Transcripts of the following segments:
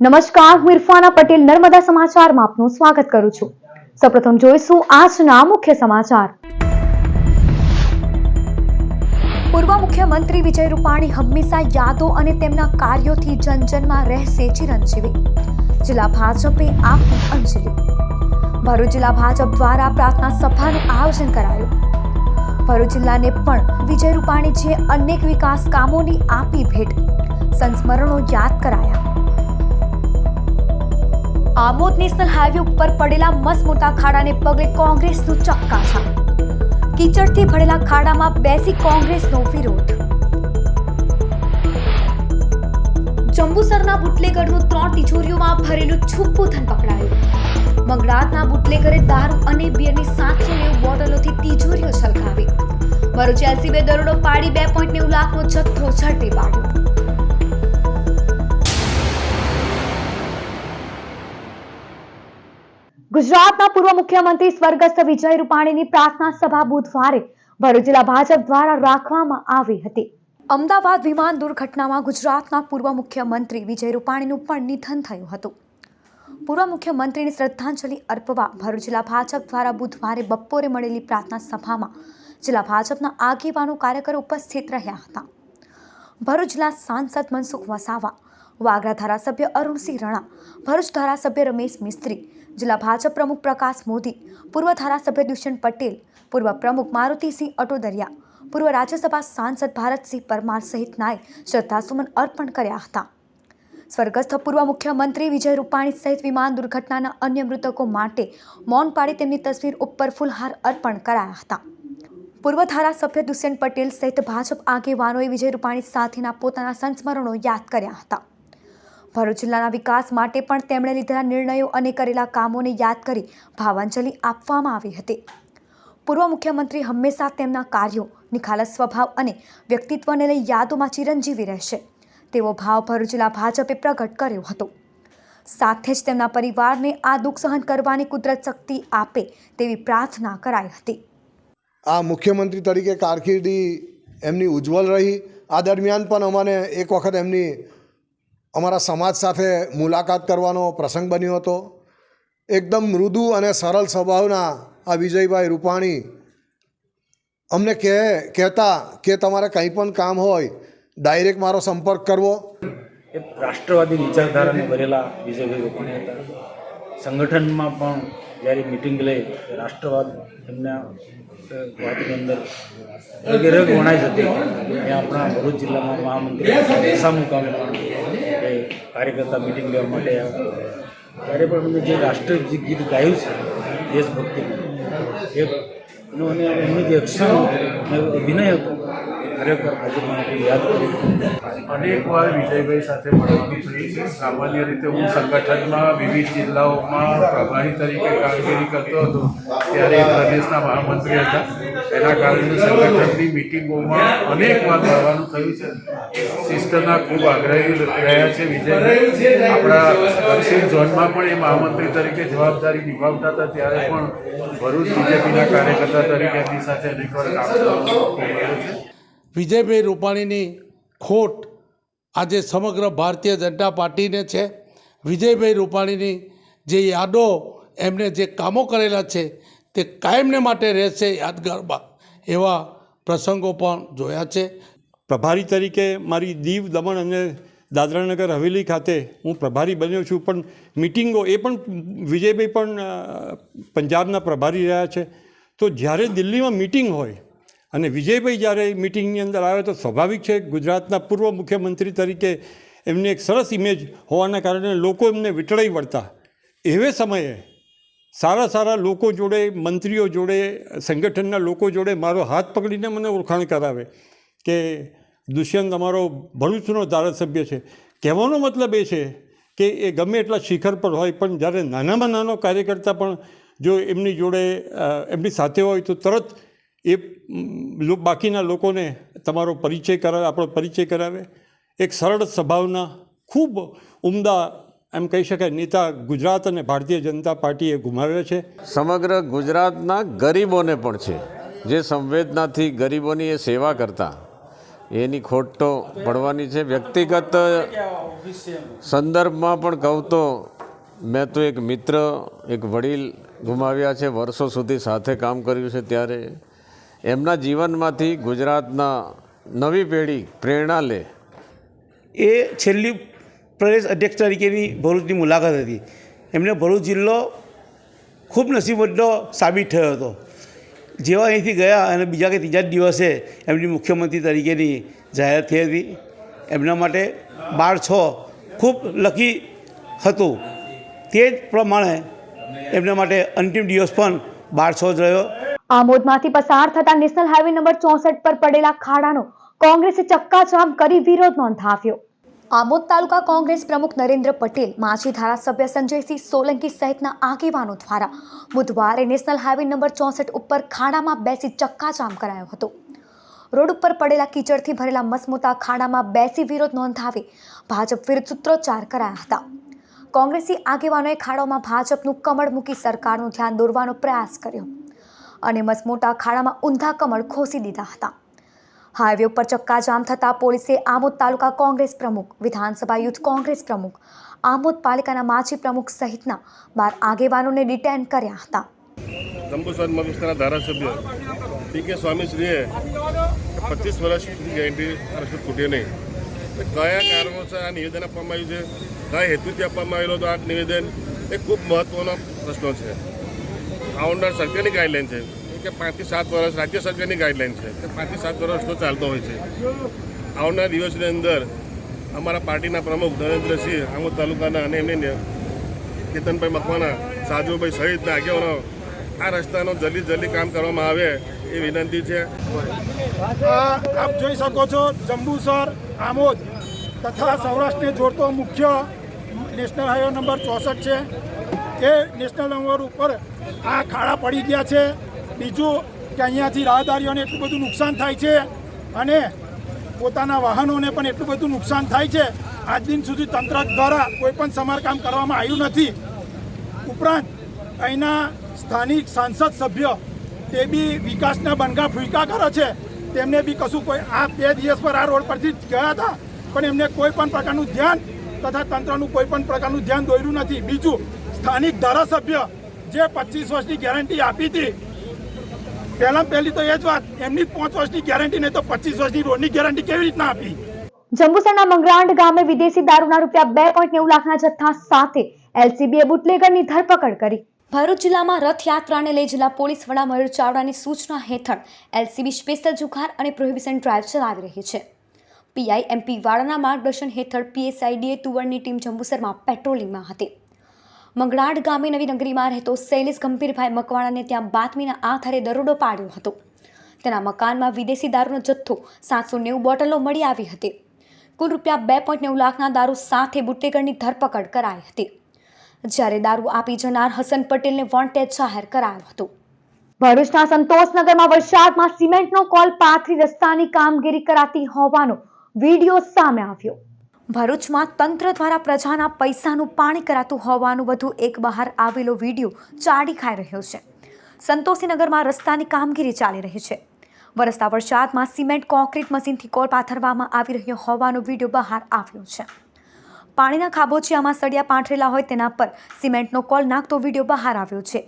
નમસ્કાર, હું ઇરફાના પટેલ નર્મદા સમાચારમાં આપનું સ્વાગત કરું છું। સૌપ્રથમ જોઈશું આજના મુખ્ય સમાચાર। પૂર્વ મુખ્યમંત્રી વિજય રૂપાણી હંમેશા યાદો અને તેમના કાર્યોથી જનજનમાં રહેશે ચિરંજીવી। જિલ્લા ભાજપે આપી અંજલિ। ભરૂચ જિલ્લા ભાજપ દ્વારા પ્રાર્થના સભાનું આયોજન કરાયું। ભરૂચ જિલ્લાને પણ વિજય રૂપાણીજીએ અનેક વિકાસ કામોની આપી ભેટ। સંસ્મરણો યાદ કરાયા। આમોદ નેશનલ હાઈવે ઉપર પડેલા મસમોટા ખાડાને પગલે કોંગ્રેસનું ચક્કાજામ। કીચડથી ભરેલા ખાડામાં બેસી કોંગ્રેસનો વિરોધ। જંબુસરના બુટલેગરનું 3 તિજોરીઓમાં ભરેલું છુપ્પું ધન પકડાયું। મંગળાતના બુટલેગરે દારૂ અને બિયરની 790 બોટલોથી તિજોરીઓ છલકાવી। ભરૂચ એલસીબીએ દરોડો પાડી 2.90 લાખનો જથ્થો ઝડપી પાડ્યો। ગુજરાતના પૂર્વ મુખ્યમંત્રી સ્વર્ગસ્થ વિજય રૂપાણીની પ્રાર્થના સભા બુધવારે ભરૂચ જિલ્લા ભાજપ દ્વારા રાખવામાં આવી હતી। અમદાવાદ વિમાન દુર્ઘટનામાં ગુજરાતના પૂર્વ મુખ્યમંત્રી વિજય રૂપાણીનું પણ નિધન થયું હતું। પૂર્વ મુખ્યમંત્રીને શ્રદ્ધાંજલિ અર્પવા ભરૂચ જિલ્લા ભાજપ દ્વારા બુધવારે બપોરે મળેલી પ્રાર્થના સભામાં જિલ્લા ભાજપના આગેવાનો કાર્યકરો ઉપસ્થિત રહ્યા હતા। ભરૂચ જિલ્લા સાંસદ મનસુખ વસાવા, વાગરા ધારાસભ્ય અરુણસિંહ રણા, ભરૂચ ધારાસભ્ય રમેશ મિસ્ત્રી, જિલ્લા ભાજપ પ્રમુખ પ્રકાશ મોદી, પૂર્વ ધારાસભ્ય દુષ્યંત પટેલ, પૂર્વ પ્રમુખ મારુતિસિંહ અટોદરિયા, પૂર્વ રાજ્યસભા સાંસદ ભારતસિંહ પરમાર સહિતનાએ શ્રદ્ધાસુમન અર્પણ કર્યા હતા। સ્વર્ગસ્થ પૂર્વ મુખ્યમંત્રી વિજય રૂપાણી સહિત વિમાન દુર્ઘટનાના અન્ય મૃતકો માટે મૌન પાડી તેમની તસવીર ઉપર ફૂલહાર અર્પણ કરાયા હતા। પૂર્વ ધારાસભ્ય દુષ્યંત પટેલ સહિત ભાજપ આગેવાનોએ વિજય રૂપાણી સાથેના પોતાના સંસ્મરણો યાદ કર્યા હતા। ભરૂચ જિલ્લાના વિકાસ માટે પણ તેમણે લીધેલા નિર્ણયો અને કરેલા કામોને યાદ કરી ભાવાંજલિ આપવામાં આવી હતી। પૂર્વ મુખ્યમંત્રી હંમેશા તેમના કાર્યો, નિખાલસ સ્વભાવ અને વ્યક્તિત્વને લઈ યાદોમાં ચિરંજીવી રહેશે તેવો ભાવ ભરૂચ જિલ્લા ભાજપે પ્રગટ કર્યો હતો। સાથે જ તેમના પરિવારને આ દુઃખ સહન કરવાની કુદરત શક્તિ આપે તેવી પ્રાર્થના કરાઈ હતી। આ મુખ્યમંત્રી તરીકે કારકિર્દી એમની ઉજ્જવલ રહી। આ દરમિયાન પણ અમને એક વખત એમની અમારા સમાજ સાથે મુલાકાત કરવાનો પ્રસંગ બન્યો હતો। એકદમ મૃદુ અને સરળ સ્વભાવના આ વિજયભાઈ રૂપાણી અમને કહેતા કે તમારે કંઈ પણ કામ હોય ડાયરેક્ટ મારો સંપર્ક કરવો। એ રાષ્ટ્રવાદી વિચારધારાને ભરેલા વિજયભાઈ રૂપાણી હતા। સંગઠનમાં પણ જ્યારે મિટિંગ લે રાષ્ટ્રવાદ એમના વાતની અંદર રગ વણાઈ જતી। એ આપણા ભરૂચ જિલ્લામાં મહામંત્રી સા મુકામે પણ એ કાર્યકર્તા મિટિંગ લેવા માટે આવ્યા। ત્યારે પણ અમે જે રાષ્ટ્રીય ગીત ગાયું છે દેશભક્તિનું અને એમનું જે એક્શન અભિનય હતો ખરેખર આજે પણ આપણે યાદ કરીએ। અનેક વાર વિજયભાઈ સાથે મળવાનું થયું છે। સામાન્ય રીતે હું સંગઠનમાં વિવિધ જિલ્લાઓમાં પ્રભારી તરીકે કામગીરી કરતો હતો ત્યારે પ્રદેશના મહામંત્રી હતા। એના કારણે સંગઠનની મિટિંગોમાં અનેક વાર મળવાનું થયું છે। શિસ્તના ખૂબ આગ્રહી રહ્યા છે વિજયભાઈ। આપણા દક્ષિણ ઝોનમાં પણ એ મહામંત્રી તરીકે જવાબદારી નિભાવતા હતા ત્યારે પણ ભરૂચ બીજેપીના કાર્યકર્તા તરીકે એમની સાથે અનેક વાર કામ કરવાનું મળ્યું છે। વિજયભાઈ રૂપાણીની ખોટ આજે સમગ્ર ભારતીય જનતા પાર્ટીને છે। વિજયભાઈ રૂપાણીની જે યાદો એમણે જે કામો કરેલા છે તે કાયમને માટે રહેશે યાદગારમાં એવા પ્રસંગો પણ જોયા છે। પ્રભારી તરીકે મારી દીવ, દમણ અને દાદરાનગર હવેલી ખાતે હું પ્રભારી બન્યો છું, પણ મિટિંગો એ પણ વિજયભાઈ પણ પંજાબના પ્રભારી રહ્યા છે। તો જ્યારે દિલ્હીમાં મિટિંગ હોય અને વિજયભાઈ જ્યારે મિટિંગની અંદર આવે તો સ્વાભાવિક છે ગુજરાતના પૂર્વ મુખ્યમંત્રી તરીકે એમની એક સરસ ઇમેજ હોવાના કારણે લોકો એમને વીંટળાઈ વળતા। એવે સમયે સારા લોકો જોડે, મંત્રીઓ જોડે, સંગઠનના લોકો જોડે મારો હાથ પકડીને મને ઓળખાણ કરાવે કે દુષ્યંત અમારો ભરૂચનો ધારાસભ્ય છે। કહેવાનો મતલબ એ છે કે એ ગમે એટલા શિખર પર હોય પણ જ્યારે નાનામાં નાનો કાર્યકર્તા પણ જો એમની જોડે એમની સાથે હોય તો તરત એ બાકીના લોકોને તમારો પરિચય કરાવે, આપણો પરિચય કરાવે। એક સરળ સ્વભાવના ખૂબ ઉમદા એમ કહી શકાય નેતા ગુજરાત અને ભારતીય જનતા પાર્ટીએ ગુમાવ્યો છે। સમગ્ર ગુજરાતના ગરીબોને પણ છે જે સંવેદનાથી ગરીબોની એ સેવા કરતા એની ખોટ તો પડવાની છે. વ્યક્તિગત સંદર્ભમાં પણ કહું તો મેં તો એક મિત્ર, એક વડીલ ગુમાવ્યા છે, વર્ષો સુધી સાથે કામ કર્યું છે, ત્યારે એમના જીવનમાંથી ગુજરાતના નવી પેઢી પ્રેરણા લે. એ છેલ્લી પ્રદેશ અધ્યક્ષ તરીકેની ભરૂચની મુલાકાત હતી. એમને ભરૂચ જિલ્લો ખૂબ નસીબવંતો સાબિત થયો હતો. જેવા અહીંથી ગયા અને બીજા કે ત્રીજા જ દિવસે એમની મુખ્યમંત્રી તરીકેની જાહેરાત થઈ હતી. એમના માટે 12/6 ખૂબ લકી હતું. તે જ પ્રમાણે એમના માટે અંતિમ દિવસ પણ 12/6 જ રહ્યો. આમોદમાંથી પસાર થતા નેશનલ હાઈવે નંબર 64 પર પડેલા ખાડાનો કોંગ્રેસે ચક્કાજામ કરી વિરોધ નોંધાવ્યો. આમોદ તાલુકા કોંગ્રેસ પ્રમુખ નરેન્દ્ર પટેલ, માજી ધારાસભ્ય સંજયસિંહ સોલંકી સહિતના આગેવાનો દ્વારા બુધવારે નેશનલ હાઈવે નંબર 64 ઉપર ખાડામાં બેસી ચક્કાજામ કરાયો હતો. રોડ ઉપર પડેલા કીચડથી ભરેલા મસમોટા ખાડામાં બેસી વિરોધ નોંધાવી ભાજપ વિરુદ્ધ સૂત્રોચ્ચાર કરાયા હતા. કોંગ્રેસી આગેવાનોએ ખાડામાં ભાજપનું કમળ મૂકી સરકારનું ધ્યાન દોરવાનો પ્રયાસ કર્યો અને મસમોટા ખાડામાં ઊંધા કમળ ખોસી દીધા હતા. હાઈવે ઉપર ચક્કાજામ થતાં પોલીસે આમોદ તાલુકા કોંગ્રેસ પ્રમુખ, વિધાનસભા યુથ કોંગ્રેસ પ્રમુખ, આમોદ પાલિકાના માજી પ્રમુખ સહિતના 12 આગેવાનોને ડિટેન કર્યા હતા. જંબુસર વિસ્તારના ધારાસભ્ય પી.કે. સ્વામીશ્રીએ 25 વર્ષ સુધી ગેરંટી રસ્તો તૂટે નહીં. કયા કારણોસર આ નિવેદન આપવામાં આવ્યું છે, કયા હેતુથી આપવામાં આવેલો તો આ નિવેદન એ ખૂબ મહત્ત્વનો પ્રશ્ન છે. આવનાર સરકારની ગાઈડલાઈન છે કે 5 થી 7 વર્ષ રાજ્ય સરકારની ગાઈડલાઈન છે કે 5 થી 7 વર્ષ તો ચાલતો હોય છે. આવનાર દિવસની અંદર અમારા પાર્ટીના પ્રમુખ નરેન્દ્રસિંહ આમોદ તાલુકાના અને એમને કેતનભાઈ મકવાણા, સાજુભાઈ સહિતના આગેવાનો આ રસ્તાનો જલ્દી કામ કરવામાં આવે એ વિનંતી છે. આપ જોઈ શકો છો, જંબુસર, આમોદ તથા સૌરાષ્ટ્રને જોડતો મુખ્ય નેશનલ હાઈવે નંબર 64 છે. એ નેશનલ નંબર ઉપર આ ખાડા પડી ગયા છે. બીજું કે અહીંયાથી રાહદારીઓને એટલું બધું નુકસાન થાય છે અને પોતાના વાહનોને પણ એટલું બધું નુકસાન થાય છે. આજ દિન સુધી તંત્ર દ્વારા કોઈ પણ સમારકામ કરવામાં આવ્યું નથી. ઉપરાંત અહીંના સ્થાનિક સાંસદ સભ્ય તે બી વિકાસના બનગા ફૂંકા કરે છે. તેમને બી કશું કોઈ આ 2 દિવસ પર આ રોડ પરથી ગયા હતા પણ એમને કોઈ પણ પ્રકારનું ધ્યાન તથા તંત્રનું કોઈ પણ પ્રકારનું ધ્યાન દોર્યું નથી. બીજું, સ્થાનિક ધારાસભ્ય જે 25 વર્ષની ગેરંટી આપી હતી, પહેલી તો એ જ વાત, એમની 5 વર્ષની ગેરંટી નહીં તો 25 વર્ષની રોડની ગેરંટી કેવી રીતના આપી? જંબુસરના મંગરાંડ ગામે વિદેશી દારૂના ₹2.9 લાખના જથ્થા સાથે એલસીબીએ બુટલેગરની ધરપકડ કરી. ભરૂચ જિલ્લામાં રથયાત્રાને લઈ જિલ્લા પોલીસ વડા મયુર ચાવડાની સૂચના હેઠળ એલસીબી સ્પેશિયલ જુગાર અને પ્રોહિબિશન ડ્રાઈવ ચલાવી રહી છે. પીઆઈ એમપી વાળાના માર્ગદર્શન હેઠળ પીએસઆઈડીએ તુવરની ટીમ જંબુસરમાં પેટ્રોલિંગમાં હતી. મંગળાડ ગામે નવી નગરીમાં રહેતો શૈલેષ ગંભીરભાઈ મકવાણાને ત્યાં બાતમીના આધારે દરોડો પાડ્યો હતો. તેના મકાનમાં વિદેશી દારૂનો જથ્થો 790 બોટલો મળી આવી હતી. કુલ ₹2.9 લાખના દારૂ સાથે બુટલેગરની ધરપકડ કરાઈ હતી. જ્યારે દારૂ આપી જનાર હસન પટેલને વોન્ટેડ જાહેર કરાયો હતો. ભરૂચના સંતોષનગરમાં વરસાદમાં સિમેન્ટનો કોલ પાથરી રસ્તાની કામગીરી કરાતી હોવાનો વિડીયો સામે આવ્યો. ભરૂચમાં તંત્ર દ્વારા પ્રજાના પૈસાનું પાણી કરાતું હોવાનું વધુ એક બહાર આવેલો વિડીયો ચાડી ખાઈ રહ્યો છે. સંતોષીનગરમાં રસ્તાની કામગીરી ચાલી રહી છે. વરસતા વરસાદમાં સિમેન્ટ કોન્ક્રીટ મશીનથી કોલ પાથરવામાં આવી રહ્યો હોવાનો વિડીયો બહાર આવ્યો છે. પાણીના ખાબોચિયામાં સળિયા પાથરેલા હોય તેના પર સિમેન્ટનો કોલ નાખતો વિડીયો બહાર આવ્યો છે.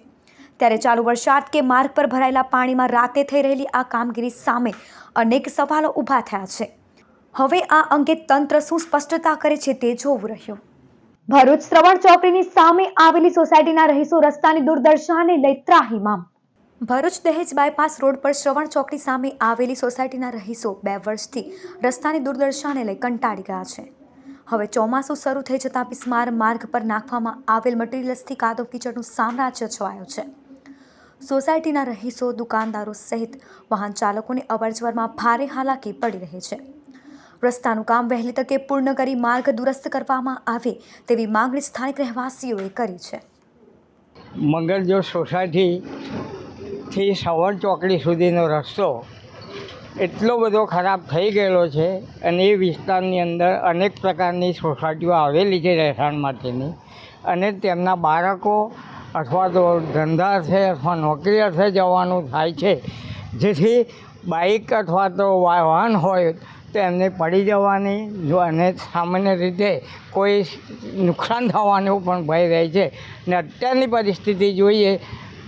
ત્યારે ચાલુ વરસાદ કે માર્ગ પર ભરાયેલા પાણીમાં રાતે થઈ રહેલી આ કામગીરી સામે અનેક સવાલો ઊભા થયા છે. હવે આ અંગે તંત્ર શું સ્પષ્ટતા કરે છે તે જોવું રહ્યું. ભરૂચ શ્રવણ ચોકડીની સામે આવેલી સોસાયટીના રહીશો રસ્તાની દુર્દશાને લઈ ત્રાહિમામ. ભરૂચ દહેજ બાયપાસ રોડ પર શ્રવણ ચોકડી સામે આવેલી સોસાયટીના રહીશો 2 વર્ષથી રસ્તાની દુર્દશાને લઈ કંટાળી ગયા છે. હવે ચોમાસું શરૂ થઈ જતાં બિસ્માર માર્ગ પર નાખવામાં આવેલ મટીરિયલ્સથી કાદવ કીચડનું સામ્રાજ્ય છવાયું છે. સોસાયટીના રહીશો, દુકાનદારો સહિત વાહન ચાલકોને અવરજવરમાં ભારે હાલાકી પડી રહી છે. રસ્તાનું કામ વહેલી તકે પૂર્ણ કરી માર્ગ દુરસ્ત કરવામાં આવે તેવી માંગણી સ્થાનિક રહેવાસીઓએ કરી છે. મંગળજોત સોસાયટીથી શ્રવણ ચોકડી સુધીનો રસ્તો એટલો બધો ખરાબ થઈ ગયેલો છે અને એ વિસ્તારની અંદર અનેક પ્રકારની સોસાયટીઓ આવેલી છે રહેઠાણ માટેની, અને તેમના બાળકો અથવા તો ધંધા અર્થે અથવા નોકરી અર્થે જવાનું થાય છે, જેથી બાઇક અથવા તો વાહન હોય તો એમને પડી જવાની જો અને સામાન્ય રીતે કોઈ નુકસાન થવાનો પણ ભય રહે છે. ને અત્યારની પરિસ્થિતિ જોઈએ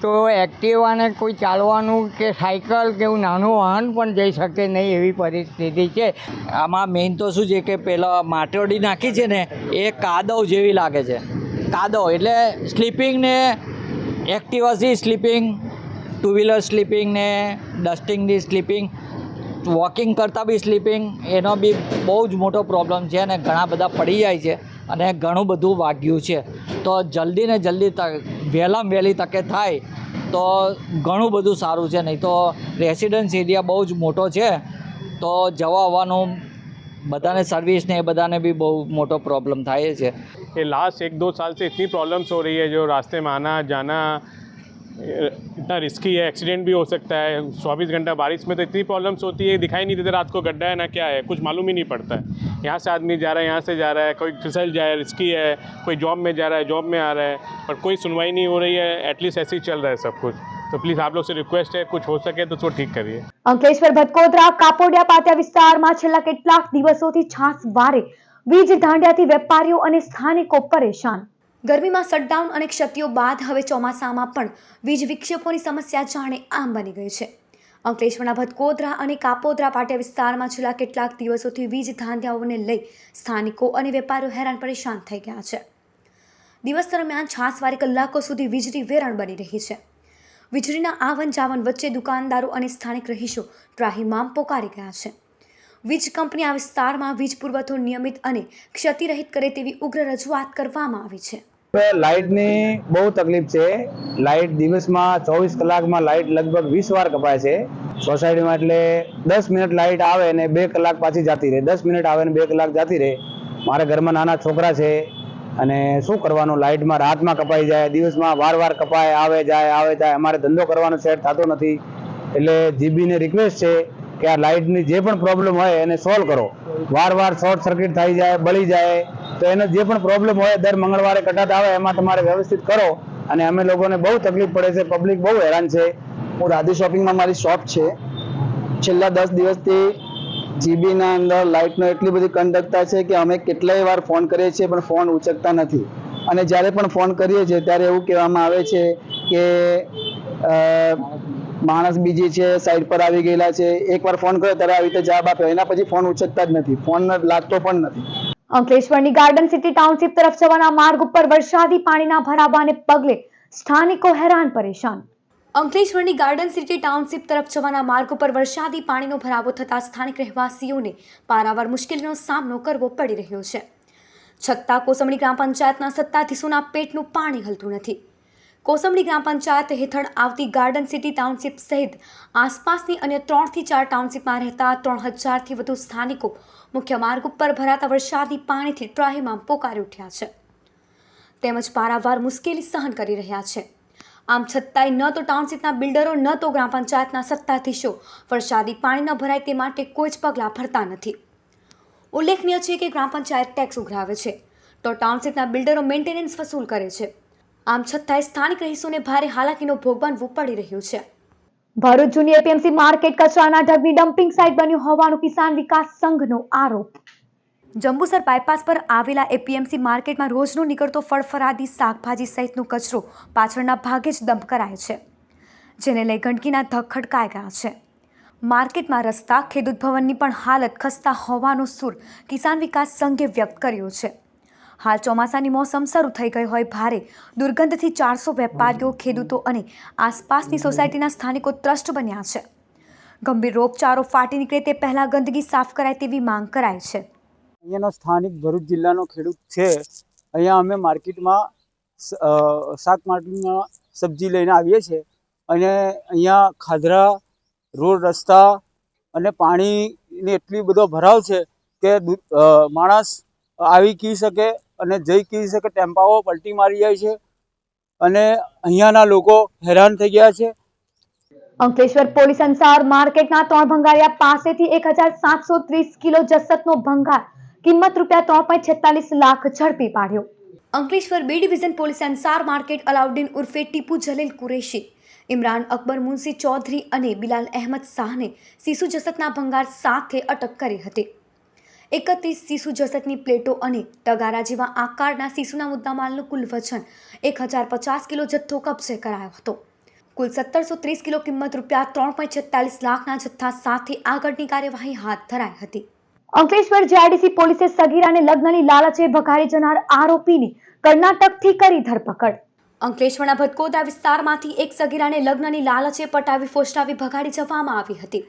તો એક્ટિવાને કોઈ ચાલવાનું કે સાયકલ કે એવું નાનું વાહન પણ જઈ શકે નહીં એવી પરિસ્થિતિ છે. આમાં મેઇન તો શું છે કે પેલા માટોડી નાખી છે ને એ કાદવ જેવી લાગે છે. કાદવ એટલે સ્લીપિંગ ને એક્ટિવાથી સ્લીપિંગ, ટુ વ્હીલર સ્લીપિંગ ને ડસ્ટિંગની સ્લીપિંગ, વોકિંગ કરતાં બી સ્લીપિંગ, એનો બી બહુ જ મોટો પ્રોબ્લેમ છે અને ઘણા બધા પડી જાય છે અને ઘણું બધું વાગ્યું છે. તો જલ્દી ને જલ્દી વહેલામાં વહેલી તકે થાય તો ઘણું બધું સારું છે. નહીં તો રેસિડન્સ એરિયા બહુ જ મોટો છે તો જવા આવવાનું બધાને सर्विस ने बधाने भी बहुत मोटो प्रॉब्लम था है। ये लास्ट 1-2 साल से इतनी प्रॉब्लम्स हो रही है, जो रास्ते में आना जाना इतना रिस्की है, एक्सीडेंट भी हो सकता है। 24 घंटा बारिश में तो इतनी प्रॉब्लम्स होती है, दिखाई नहीं देते रात को गड्ढा है ना क्या है, कुछ मालूम ही नहीं पड़ता है। यहाँ से आदमी जा रहा है, यहाँ से जा रहा है, कोई फिसल जाए रिस्की है, कोई जॉब में जा रहा है, जॉब में आ रहा है, पर कोई सुनवाई नहीं हो रही है। एटलीस्ट ऐसे ही चल रहा है सब कुछ। तो प्लीज़ आप लोग से रिक्वेस्ट है, कुछ हो सके तो उसको ठीक करिए। અંકલેશ્વર ભટકોદરા કાપોડિયા પાટિયા વિસ્તારમાં છેલ્લા કેટલાક દિવસોથી છાસવારે વીજ ધાંધિયાથી વેપારીઓ અને સ્થાનિકો પરેશાન। ગરમીમાં શટડાઉન અને ક્ષતિઓ બાદ હવે ચોમાસામાં પણ વીજ વિક્ષેપોની સમસ્યા જાણે આમ બની ગઈ છે। અંકલેશ્વરના ભટકોદરા અને કાપોદરા પાટિયા વિસ્તારમાં છેલ્લા કેટલાક દિવસોથી વીજ ધાંધિયાઓને લઈ સ્થાનિકો અને વેપારીઓ હેરાન પરેશાન થઈ ગયા છે। દિવસ દરમિયાન છાસવારે કલાકો સુધી વીજળી વેરાણ બની રહી છે। વીજળીના આવન જાવન વચ્ચે દુકાનદારો અને સ્થાનિક રહીશો ત્રાહિમામ પોકારી ગયા છે। વીજ કંપની આ વિસ્તારમાં વીજ પુરવઠો નિયમિત અને ક્ષતિરહિત કરે તેવી ઉગ્ર રજૂઆત કરવામાં આવી છે। લાઇટની બહુ તકલીફ છે। લાઇટ દિવસમાં 24 કલાકમાં લાઇટ લગભગ 20 વાર કપાય છે સોસાયટીમાં। એટલે 10 મિનિટ લાઇટ આવે અને 2 કલાક પાછી જતી રહે, 10 મિનિટ આવે અને 2 કલાક જતી રહે। મારા ઘરમાં નાના છોકરા છે અને શું કરવાનું, લાઇટમાં રાતમાં કપાઈ જાય, દિવસમાં વાર કપાય, આવે જાય। અમારે ધંધો કરવાનો સેટ થતો નથી। એટલે જીબીને રિક્વેસ્ટ છે કે આ લાઇટની જે પણ પ્રોબ્લેમ હોય એને સોલ્વ કરો। વાર શોર્ટ સર્કિટ થઈ જાય, બળી જાય, તો એનો જે પણ પ્રોબ્લેમ હોય દર મંગળવારે કટાટ આવે એમાં તમારે વ્યવસ્થિત કરો। અને અમે લોકોને બહુ તકલીફ પડે છે, પબ્લિક બહુ હેરાન છે। હું રાધે શોપિંગમાં મારી શોપ છે। છેલ્લા 10 દિવસથી જીબીના અંદર લાઇટનો એટલી બધી કંડકતા છે કે અમે કેટલાય વાર ફોન કરીએ છીએ પણ ફોન ઉચકતા નથી। અને જ્યારે પણ ફોન કરીએ છીએ ત્યારે એવું કહેવામાં આવે છે કે માણસ બીજી છે, સાઈડ પર આવી ગયેલા છે। એકવાર ફોન કર્યો ત્યારે આવી રીતે જવાબ આપ્યો, એના પછી ફોન ઉચકતા જ નથી, ફોન લાગતો પણ નથી। અંકલેશ્વરની ગાર્ડન સિટી ટાઉનશીપ તરફ જવાના માર્ગ ઉપર વરસાદી પાણીના ભરાવાને પગલે સ્થાનિકો હેરાન પરેશાન। અંકલેશ્વરની ગાર્ડન સિટી ટાઉનશીપ તરફ જવાના માર્ગ ઉપર વરસાદી પાણીનો ભરાવો થતા સ્થાનિક રહેવાસીઓને પારાવાર મુશ્કેલીનો સામનો કરવો પડી રહ્યો છે। છતાં કોસંબડી ગ્રામ પંચાયતના સત્તાધીશોના પેટનું પાણી હલતું નથી। કોસંબડી ગ્રામ પંચાયત હેઠળ આવતી ગાર્ડન સિટી ટાઉનશીપ સહિત આસપાસની અન્ય 3 થી 4 ટાઉનશીપમાં રહેતા 3000થી વધુ સ્થાનિકો મુખ્ય માર્ગ ઉપર ભરાતા વરસાદી પાણીથી ત્રાહિમામ પોકારી ઉઠ્યા છે તેમજ પારાવાર મુશ્કેલી સહન કરી રહ્યા છે। આમ છતાંય ન તો ટાઉનશીપના બિલ્ડરો ન તો ગ્રામ પંચાયતના સત્તાધીશો વરસાદી પાણી ન ભરાય તે માટે કોઈ જ પગલાં ભરતા નથી। ઉલ્લેખનીય છે કે ગ્રામ પંચાયત ટેક્સ ઉઘરાવે છે તો ટાઉનશીપના બિલ્ડરો મેન્ટેનન્સ વસૂલ કરે છે। આમ છતાંય સ્થાનિક રહીશોને ભારે હાલાકીનો ભોગ બનવું પડી રહ્યું છે। ભરૂચ જૂની એપીએમસી માર્કેટ કચરાના ઢગની ડમ્પિંગ સાઇટ બન્યું હોવાનો કિસાન વિકાસ સંઘનો આરોપ। જંબુસર બાયપાસ પર આવેલા એપીએમસી માર્કેટમાં રોજનો નીકળતો ફળફળાદી શાકભાજી સહિતનો કચરો પાછળના ભાગે જ ડમ્પ કરાય છે, જેને લઈ ગંદકીના ધગ ખડકાઈ ગયા છે। માર્કેટમાં રસ્તા, ખેડૂત ભવનની પણ હાલત ખસ્તા હોવાનો સૂર કિસાન વિકાસ સંઘે વ્યક્ત કર્યો છે। હાલ ચોમાસાની મોસમ શરૂ થઈ ગઈ હોય ભારે દુર્ગંધથી 400 વેપારીઓ, ખેડૂતો અને આસપાસની સોસાયટીના સ્થાનિકો ત્રસ્ત બન્યા છે। ગંભીર રોગચાળો ફાટી નીકળે તે પહેલા ગંદકી સાફ કરાય તેવી માંગ કરાઈ છે। અહીંયાનો સ્થાનિક ભરૂચ જિલ્લાનો ખેડૂત છે। અહીંયા અમે માર્કેટમાં શાક માર્કેટમાં સબ્જી લઈને આવીએ છીએ અને અહીંયા ખાધરા, રોડ, રસ્તા અને પાણીની એટલી બધો ભરાવ છે કે માણસ આવી કી શકે અને જઈ કી શકે, ટેમ્પાઓ પલટી મારી જાય છે અને અહીંયાના લોકો હેરાન થઈ ગયા છે। અંકલેશ્વર પોલીસ અનુસાર માર્કેટના 3 ભંગારિયા પાસેથી 1730 કિલો જસતનો ભંગાર કિંમત ₹3.46 લાખ ઝડપી પાડ્યો। અંકલેશ્વર બી ડિવિઝન પોલીસ અનુસાર માર્કેટ અલાઉદ્દીન ઉર્ફે ટીપુ જલીલ કુરેશી ઇમરાન અકબર મુનશી ચૌધરી અને બિલાલ અહેમદ શાહને શિશુ જસતના ભંગાર સાથે અટક કરી હતી. 31 શિશુ જસતની પ્લેટો અને તગારા જેવા આકારના શિશુના મુદ્દામાલનું કુલ વજન 1050 કિલો જથ્થો કબજે કરાયો હતો. કુલ 1730 કિલો કિંમત રૂપિયા 3.46 લાખના જથ્થા સાથે આગળની કાર્યવાહી હાથ ધરાઈ હતી. અંકલેશ્વર જીઆઈડીસી પોલીસે સગીરાને લગ્નની લાલચે ભગાડી જનાર આરોપીની કર્ણાટકથી કરી ધરપકડ. અંકલેશ્વરના ભટકોદરા વિસ્તારમાંથી એક સગીરાને લગ્નની લાલચે પટાવી ફોસલાવી ભગાડી જવામાં આવી હતી.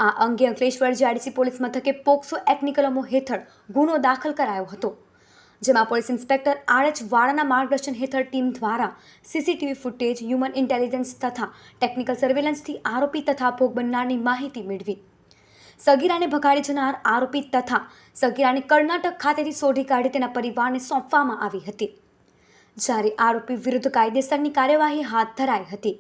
આ અંગે અંકલેશ્વર જીઆઈડીસી પોલીસ મથકે પોક્સો એક્ટની કલમો હેઠળ ગુનો દાખલ કરાયો હતો, જેમાં પોલીસ ઇન્સ્પેક્ટર RH વાળાના માર્ગદર્શન હેઠળ ટીમ દ્વારા સીસીટીવી ફૂટેજ, હ્યુમન ઇન્ટેલિજન્સ તથા ટેકનિકલ સર્વેલન્સથી આરોપી તથા ભોગ બનનારની માહિતી મેળવી સગીરાને ભગાડી જનાર આરોપી તથા સગીરાને કર્ણાટક ખાતેથી શોધી કાઢી તેના પરિવારને સોંપવામાં આવી હતી, જ્યારે આરોપી વિરુદ્ધ કાયદેસરની કાર્યવાહી હાથ ધરાઈ હતી.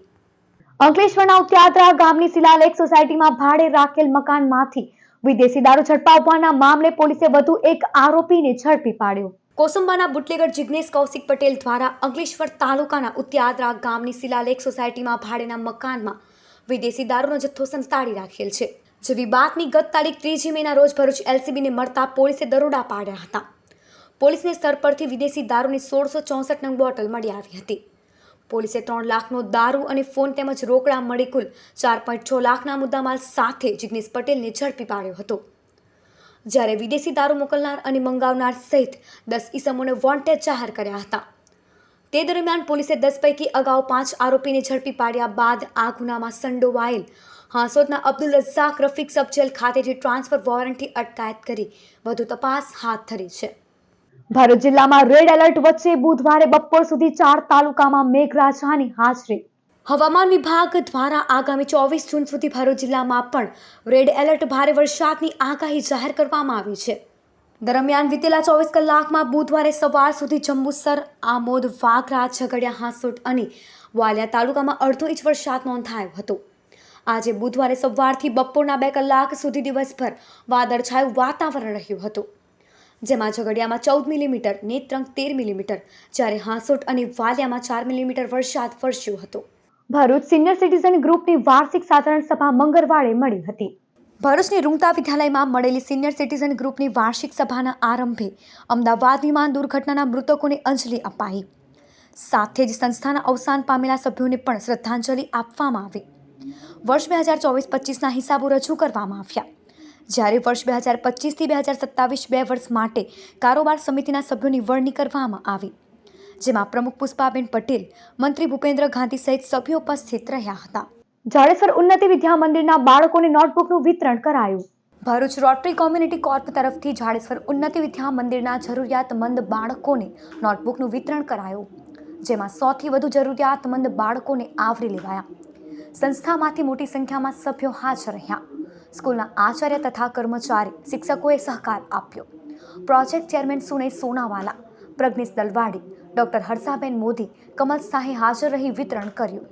અંકલેશ્વરના ઉત્યાદરા ગામની શિલાલેખ સોસાયટીમાં ભાડે રાખેલ મકાનમાંથી વિદેશી દારૂ ઝડપાવવાના મામલે પોલીસે વધુ એક આરોપીને ઝડપી પાડ્યો. કોસંબાના બુટલેગર જિગ્નેશ કૌશિક પટેલ દ્વારા અંકલેશ્વર તાલુકાના ઉત્યાદરા ગામની શિલાલેખ સોસાયટીમાં ભાડેના મકાનમાં વિદેશી દારૂનો જથ્થો સંતાડી રાખેલ છે, જેવી બાતમી ગત તારીખ 3 મેના રોજ ભરૂચ LCBને મળતા પોલીસે દરોડા પાડ્યા હતા. પોલીસને સ્થળ પરથી વિદેશી દારૂની 1664 નંગ બોટલ મળી આવી હતી. પોલીસે 3 લાખનો દારૂ અને ફોન તેમજ રોકડા મળી કુલ 4.6 લાખના મુદ્દામાલ સાથે જિગ્નેશ પટેલને ઝડપી પાડ્યો હતો, જ્યારે વિદેશી દારૂ મોકલનાર અને મંગાવનાર સહિત 10 ઈસમોને વોન્ટેડ જાહેર કર્યા હતા. તે દરમિયાન પોલીસે 10 પૈકી અગાઉ 5 આરોપીને ઝડપી પાડ્યા બાદ આ ગુનામાં સંડોવાયેલ હાંસોદના અબ્દુલ રઝાક રફીક સબજેલ ખાતેથી ટ્રાન્સફર વોરંટથી અટકાયત કરી વધુ તપાસ હાથ ધરી છે. ભરૂચ જિલ્લામાં રેડ એલર્ટ વચ્ચે બુધવારે બપોર સુધી 4 તાલુકામાં મેઘરાજાની હાજરી. હવામાન વિભાગ દ્વારા આગામી 24 જૂન સુધી ભરૂચ જિલ્લામાં પણ રેડ એલર્ટ ભારે વરસાદની આગાહી જાહેર કરવામાં આવી છે. દરમિયાન વિતેલા 24 કલાકમાં બુધવારે સવાર સુધી જંબુસર, આમોદ, વાગરા, ઝઘડિયા, હાંસોટ અને વાલિયા તાલુકામાં અડધો ઇંચ વરસાદ નોંધાયો હતો. આજે બુધવારે સવારથી બપોરના 2 કલાક સુધી દિવસભર વાદળછાયું વાતાવરણ રહ્યું હતું, જેમાં ઝઘડિયામાં 14 મિલીમીટર, નેત્રંગ 13 મિલીમીટર, જ્યારે હાંસોટ અને વાલિયામાં 4 મિલીમીટર વરસાદ વરસ્યો હતો. ભરૂચ સિનિયર સિટીઝન ગ્રુપની વાર્ષિક સાધારણ સભા મંગળવારે મળી હતી. ભરૂચની રૂંગતા વિદ્યાલયમાં મળેલી સિનિયર સિટીઝન ગ્રુપની વાર્ષિક સભાના આરંભે અમદાવાદ વિમાન દુર્ઘટનાના મૃતકોને અંજલિ અપાઈ. સાથે જ સંસ્થાના અવસાન પામેલા સભ્યોને પણ શ્રદ્ધાંજલિ આપવામાં આવી. વર્ષ 2024-25ના હિસાબો રજૂ કરવામાં આવ્યા, જ્યારે વર્ષ 2025થી 2027 2 વર્ષ માટે કારોબાર સમિતિના સભ્યોની વરણી કરવામાં આવી, જેમાં પ્રમુખ પુષ્પાબેન પટેલ, મંત્રી ભૂપેન્દ્ર ગાંધી સહિત સભ્યો ઉપસ્થિત રહ્યા હતા. જાડેશ્વર ઉન્નતિ વિદ્યા મંદિરના બાળકોને નોટબુકનું વિતરણ કરાયું. ભરૂચ રોટરી કોમ્યુનિટી કોર્પ તરફથી જાડેશ્વર ઉન્નતિ વિદ્યા મંદિરના જરૂરિયાતમંદ બાળકોને નોટબુકનું વિતરણ કરાયું, જેમાં 100થી વધુ જરૂરિયાતમંદ બાળકોને આવરી લેવાયા. સંસ્થામાંથી મોટી સંખ્યામાં સભ્યો હાજર રહ્યા. સ્કૂલના આચાર્ય તથા કર્મચારી, શિક્ષકોએ સહકાર આપ્યો. Project chairman Sunay Sonawala, Pragnesh Dalwadi, doctor Harshaben Modi, Kamal શાહે હાજર રહી વિતરણ કર્યું.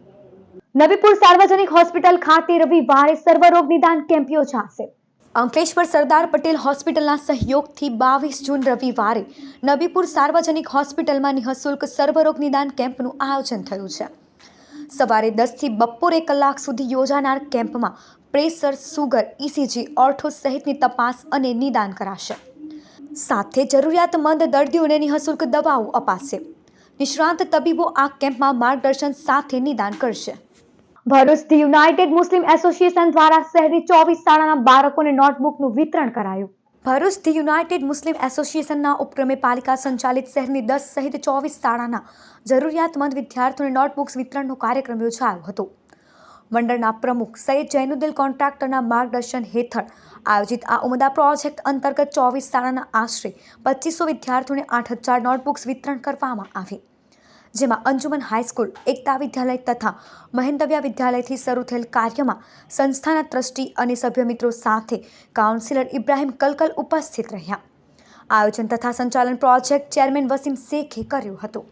નબીપુર સાર્વજનિક હોસ્પિટલ ખાતે રવિવારે સર્વરોગ નિદાન કેમ્પ યોજાશે. અંકલેશ્વર સરદાર પટેલ હોસ્પિટલના સહયોગથી 22 જૂન રવિવારે નબીપુર સાર્વજનિક હોસ્પિટલમાં નિઃશુલ્ક સર્વરોગ નિદાન કેમ્પનું આયોજન થયું છે. સવારે 10 થી બપોરે 1 કલાક સુધી યોજાનાર કેમ્પમાં પ્રેશર, સુગર, ECG, ઓર્થો સહિતની તપાસ અને નિદાન કરાશે. સાથે જરૂરિયાતમંદ દર્દીઓને નિઃશુલ્ક દવાઓ અપાશે. નિષ્ણાંત તબીબો આ કેમ્પમાં માર્ગદર્શન સાથે નિદાન કરશે. Bharuch the United Muslim association દ્વારા શહેરની 24 શાળાના બાળકોને નોટબુકનું વિતરણ કરાયું. ભરૂચ ધી યુનાઇટેડ મુસ્લિમ એસોસિએશનના ઉપક્રમે પાલિકા સંચાલિત શહેરની 10 સહિત 24 શાળાના જરૂરિયાતમંદ વિદ્યાર્થીઓને નોટબુક્સ વિતરણનો કાર્યક્રમ યોજાયો હતો. મંડળના પ્રમુખ સૈયદ જૈનુદ્દીન કોન્ટ્રાક્ટરના માર્ગદર્શન હેઠળ આયોજિત આ ઉમદા પ્રોજેક્ટ અંતર્ગત 24 શાળાના આશરે 2500 વિદ્યાર્થીઓને 8000 નોટબુક્સ વિતરણ કરવામાં આવી, જેમાં અંજુમન હાઈસ્કૂલ, એકતા વિદ્યાલય તથા મહેન્દવ્યા વિદ્યાલયથી શરૂ થયેલ કાર્યમાં સંસ્થાના ટ્રસ્ટી અને સભ્ય મિત્રો સાથે કાઉન્સિલર ઇબ્રાહિમ કલકલ ઉપસ્થિત રહ્યા. આયોજન તથા સંચાલન પ્રોજેક્ટ ચેરમેન વસીમ શેખે કર્યું હતું.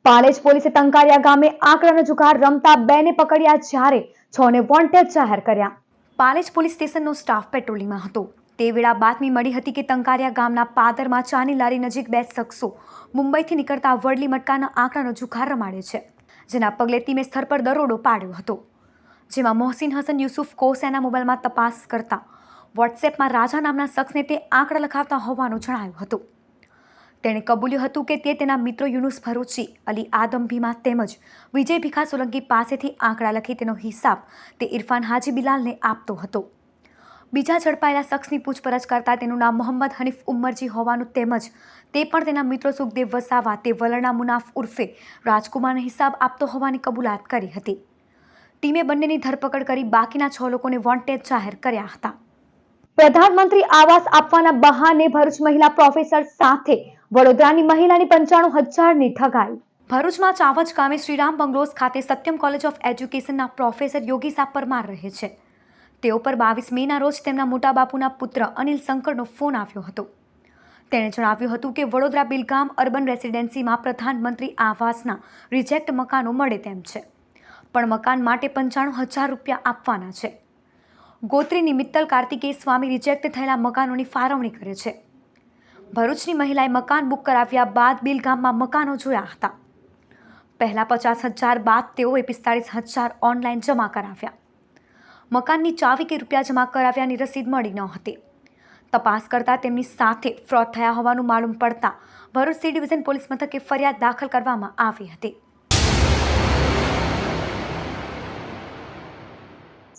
પાલેજ પોલીસે ટંકારિયા ગામે આંકડાનો જુગાર રમતા 2ને પકડ્યા, જ્યારે 6ને વોન્ટેડ જાહેર કર્યા. પાલેજ પોલીસ સ્ટેશનનો સ્ટાફ પેટ્રોલિંગમાં હતો. તે વેળા બાતમી મળી હતી કે ટંકારિયા ગામના પાદરમાં ચાની લારી નજીક 2 શખ્સો મુંબઈથી નીકળતા વડલી મટકાના આંકડાનો જુગાર રમાડે છે. જેના પગલે ટીમે સ્થળ પર દરોડો પાડ્યો હતો, જેમાં મોહસિન હસન યુસુફ કોસિયાના મોબાઈલમાં તપાસ કરતા વોટ્સએપમાં રાજા નામના શખ્સને તે આંકડા લખાવતા હોવાનું જણાયું હતું. તેણે કબૂલ્યું હતું કે તે તેના મિત્રો યુનુસ ભરૂચી, અલી આદમ ભીમા તેમજ વિજય ભીખા સોલંકી પાસેથી આંકડા લખી તેનો હિસાબ તે ઇરફાન હાજી બિલાલને આપતો હતો. બીજા ઝડપાયેલા શખ્સની પૂછપરછ કરતા તેનું નામ મોહમ્મદ હનીફ ઉમરજી હોવાનું તેમજ તે પણ તેના મિત્રો સુખદેવ વસાવા તે વલણના મુનાફ ઉર્ફે રાજકુમારને હિસાબ આપતો હોવાની કબૂલાત કરી હતી. ટીમે બંનેની ધરપકડ કરી બાકીના 6 લોકોને વોન્ટેડ જાહેર કર્યા હતા. પ્રધાનમંત્રી આવાસ આપવાના બહાને ભરૂચ મહિલા પ્રોફેસર સાથે વડોદરાની મહિલાની 95,000ની ઠગાઈ. ભરૂચમાં ચાવજ ગામે શ્રીરામ બંગલોઝ ખાતે સત્યમ કોલેજ ઓફ એજ્યુકેશનના પ્રોફેસર યોગીસા પરમાર રહે છે. તેઓ પર 22 મેના રોજ તેમના મોટા બાપુના પુત્ર અનિલ શંકરનો ફોન આવ્યો હતો. તેણે જણાવ્યું હતું કે વડોદરા બિલગામ અર્બન રેસિડેન્સીમાં પ્રધાનમંત્રી આવાસના રિજેક્ટ મકાનો મળે તેમ છે, પણ મકાન માટે 95,000 રૂપિયા આપવાના છે. ગોત્રીની મિત્તલ કાર્તિકેય સ્વામી રિજેક્ટ થયેલા મકાનોની ફાળવણી કરે છે. ભરૂચની મહિલાએ મકાન બુક કરાવ્યા બાદ બિલગામમાં મકાનો જોયા હતા. પહેલા 50,000 બાદ તેઓએ 45,000 ઓનલાઈન જમા કરાવ્યા. મકાનની ચાવી કે રૂપિયા જમા કરાવ્યાની રસીદ મળી ન હતી. તપાસ કરતા તેમની સાથે ફ્રોડ થયા હોવાનું માલુમ પડતા ભરૂચ સી ડિવિઝન પોલીસ મથકે ફરિયાદ દાખલ કરવામાં આવી હતી.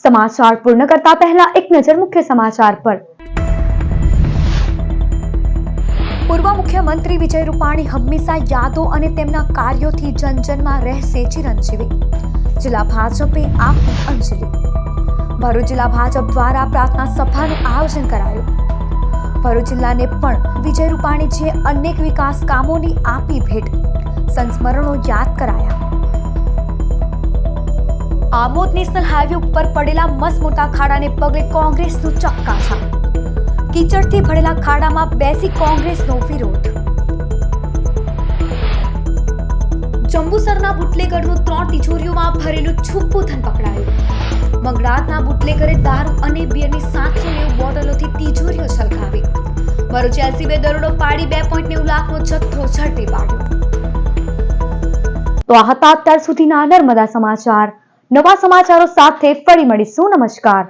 સમાચાર પૂર્ણ કરતા પહેલા એક નજર મુખ્ય સમાચાર પર. પૂર્વ મુખ્યમંત્રી વિજય રૂપાણી હંમેશા યાદો અને તેમના કાર્યોથી જનજનમાં રહેશે ચિરંજીવી. જિલ્લા ભાજપે આપી અંજલિ. ભરૂચ જિલ્લા ભાજપ દ્વારા પ્રાર્થના સભાનું આયોજન કરાયું. ભરૂચ જિલ્લાને પણ વિજય રૂપાણીજીએ અનેક વિકાસ કામોની આપી ભેટ. સંસ્મરણો યાદ કરાયા. આમોદ નેશનલ હાઈવે ઉપર પડેલા મસમોટા ખાડાને પગલે કોંગ્રેસનું ચક્કાજામ. કીચડથી ભરેલા ખાડામાં બેસી કોંગ્રેસનો વિરોધ. જંબુસરના બુટલેગરનું 3 તિજોરીઓમાં ભરેલું છુપ્પું ધન પકડાયું. મંગળાતના બુટલેગરે દારૂ અને બિયરની 790 બોટલોથી તિજોરીઓ છલકાવી. ભરૂચ એલસીબીએ દરોડો પાડી 2.90 લાખનો જથ્થો ઝડપી પાડ્યો. તો આ હતા અત્યાર સુધીના નર્મદા સમાચાર. નવા સમાચારો સાથે ફરી મળીશું. નમસ્કાર.